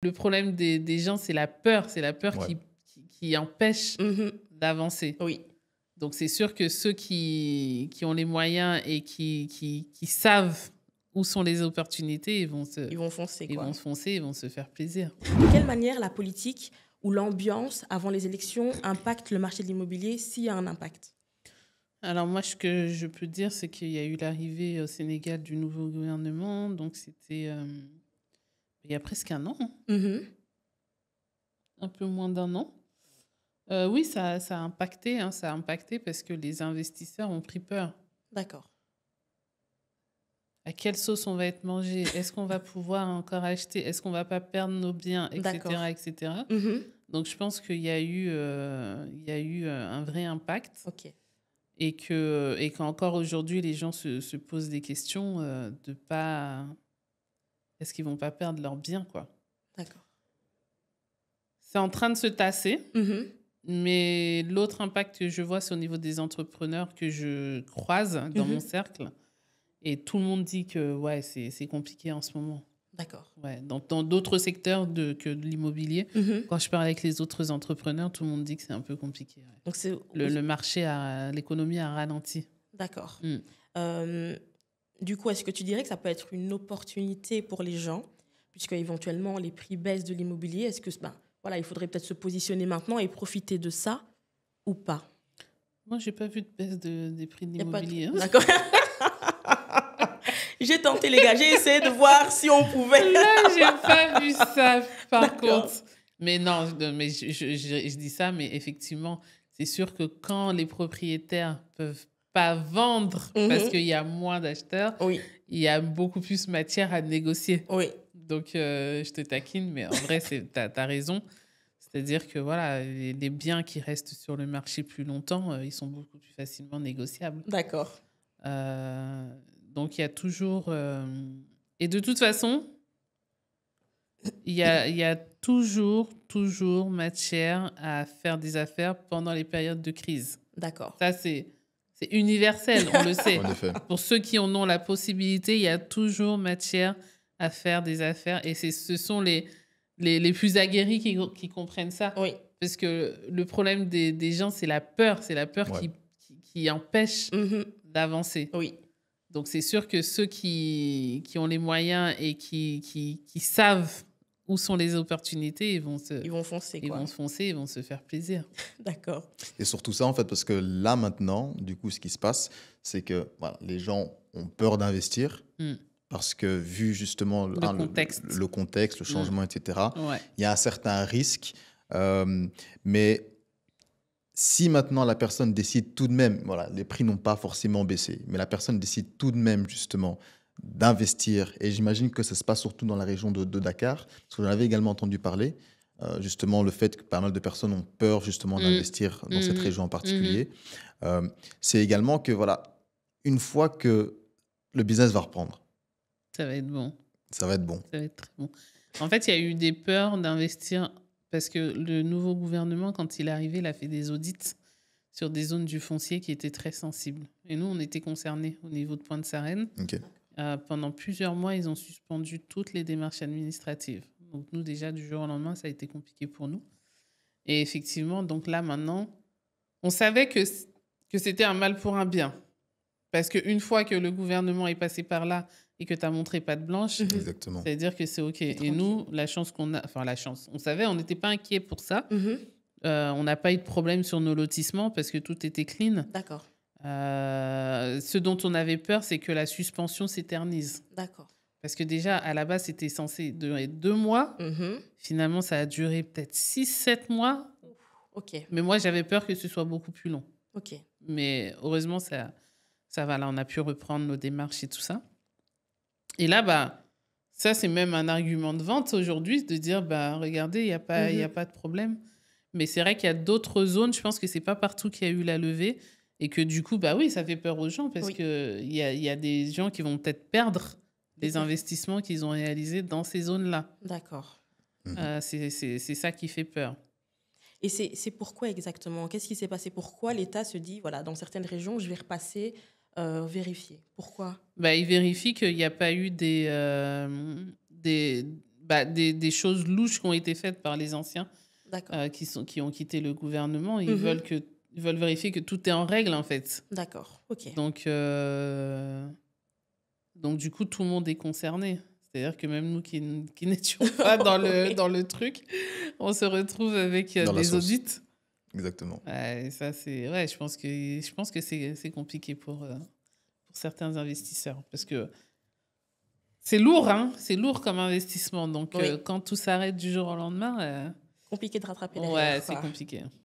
Le problème des gens, c'est la peur. C'est la peur Ouais. qui empêche Mhm. d'avancer. Oui, Donc, c'est sûr que ceux qui ont les moyens et qui savent où sont les opportunités, ils vont ils vont foncer, ils quoi. vont se foncer, ils vont se faire plaisir. De quelle manière la politique ou l'ambiance avant les élections impacte le marché de l'immobilier, s'il y a un impact? Alors moi, ce que je peux dire, c'est qu'il y a eu l'arrivée au Sénégal du nouveau gouvernement. Donc, c'était il y a presque un an, hein, Mhm. un peu moins d'un an. Oui, ça a impacté, hein, ça a impacté parce que les investisseurs ont pris peur. D'accord. À quelle sauce on va être mangé? Est-ce qu'on va pouvoir encore acheter? Est-ce qu'on va pas perdre nos biens, D'accord. etc., etc. Mhm. Donc, je pense qu'il y a eu, un vrai impact Ok. et qu'encore aujourd'hui, les gens se posent des questions de pas... Est-ce qu'ils vont pas perdre leurs biens, quoi? D'accord. C'est en train de se tasser, Mhm. mais l'autre impact que je vois, c'est au niveau des entrepreneurs que je croise dans mon cercle. Et tout le monde dit que ouais, c'est compliqué en ce moment. D'accord. Ouais, dans d'autres secteurs que de l'immobilier, Mhm. quand je parle avec les autres entrepreneurs, tout le monde dit que c'est un peu compliqué. Ouais. Donc c'est Le marché, l'économie a ralenti. d'accord. Mm. Du coup, est-ce que tu dirais que ça peut être une opportunité pour les gens, puisque éventuellement les prix baissent de l'immobilier? Est-ce que voilà, il faudrait peut-être se positionner maintenant et profiter de ça ou pas? Moi, j'ai pas vu de baisse des prix de Y a pas de- l'immobilier. Hein. D'accord. J'ai tenté, les gars. J'ai essayé de voir si on pouvait. Là, j'ai pas vu ça, par D'accord. contre. Mais non, mais je dis ça, mais effectivement, c'est sûr que quand les propriétaires peuvent pas vendre parce Mhm. qu'il y a moins d'acheteurs, Oui, il y a beaucoup plus matière à négocier. oui. Donc, je te taquine, mais en vrai, t'as raison. C'est-à-dire que voilà, les biens qui restent sur le marché plus longtemps, ils sont beaucoup plus facilement négociables. D'accord. Donc, il y a toujours... Et de toute façon, il y a toujours matière à faire des affaires pendant les périodes de crise. D'accord. Ça, c'est universel, on le sait. En effet. Pour ceux qui en ont la possibilité, il y a toujours matière à faire des affaires. Et ce sont les plus aguerris qui comprennent ça. Oui. Parce que le problème des gens, c'est la peur. C'est la peur Ouais. qui empêche Mhm. d'avancer. Oui. Donc, c'est sûr que ceux qui ont les moyens et qui savent où sont les opportunités, ils vont Ils vont foncer, ils quoi. vont se foncer, ils vont se faire plaisir. D'accord. Et surtout ça, en fait, parce que là, maintenant, du coup, ce qui se passe, c'est que voilà, les gens ont peur d'investir Mm. parce que, vu justement Le contexte. le contexte, le changement, etc., Ouais. il y a un certain risque. Mais si maintenant la personne décide tout de même, voilà, les prix n'ont pas forcément baissé, mais la personne décide tout de même, justement, d'investir, et j'imagine que ça se passe surtout dans la région de Dakar, parce que j'en avais également entendu parler, justement, le fait que pas mal de personnes ont peur, justement, d'investir dans cette région en particulier. C'est également que, voilà, une fois que le business va reprendre, Ça va être bon. ça va être bon. Ça va être très bon. En fait, il y a eu des peurs d'investir parce que le nouveau gouvernement, quand il est arrivé, il a fait des audits sur des zones du foncier qui étaient très sensibles. Et nous, on était concernés au niveau de Pointe-Sarène. Ok. Pendant plusieurs mois, ils ont suspendu toutes les démarches administratives. Donc nous, déjà, du jour au lendemain, ça a été compliqué pour nous. Et effectivement, donc là, maintenant, on savait que c'était un mal pour un bien. Parce qu'une fois que le gouvernement est passé par là et que tu as montré patte blanche, Exactement. ça veut dire que c'est OK. Et tranquille. nous, la chance qu'on a... Enfin, la chance. On savait, on n'était pas inquiets pour ça. Mhm. On n'a pas eu de problème sur nos lotissements parce que tout était clean. D'accord. Ce dont on avait peur, c'est que la suspension s'éternise. D'accord. Parce que déjà, à la base, c'était censé durer 2 mois. Mhm. Finalement, ça a duré peut-être 6-7 mois. Ok. Mais moi, j'avais peur que ce soit beaucoup plus long. Ok. Mais heureusement, ça va. Là, on a pu reprendre nos démarches et tout ça. Et là, bah, ça, c'est même un argument de vente aujourd'hui, de dire, bah, regardez, il n'y a pas de problème. Mais c'est vrai qu'il y a d'autres zones, je pense que c'est pas partout qu'il y a eu la levée. Et que du coup, bah oui, ça fait peur aux gens parce Oui. qu'il y a des gens qui vont peut-être perdre les D'accord. investissements qu'ils ont réalisés dans ces zones-là. D'accord. C'est ça qui fait peur. Et c'est pourquoi exactement? Qu'est-ce qui s'est passé? Pourquoi l'État se dit, voilà, dans certaines régions, je vais repasser, vérifier? Pourquoi? Bah, ils vérifient qu'il n'y a pas eu des choses louches qui ont été faites par les anciens D'accord. qui ont quitté le gouvernement. Ils Mhm. veulent vérifier que tout est en règle, en fait. D'accord. Ok. Donc, du coup, tout le monde est concerné. C'est-à-dire que même nous qui n'étions pas dans Oui. le truc, on se retrouve avec Dans la des sauce. audits. Exactement. Ouais, et ça, c'est... Ouais, je pense que c'est compliqué pour certains investisseurs. Parce que c'est lourd, hein. C'est lourd comme investissement. Donc, Oui. quand tout s'arrête du jour au lendemain, Compliqué de rattraper ouais, derrière, c'est quoi. compliqué.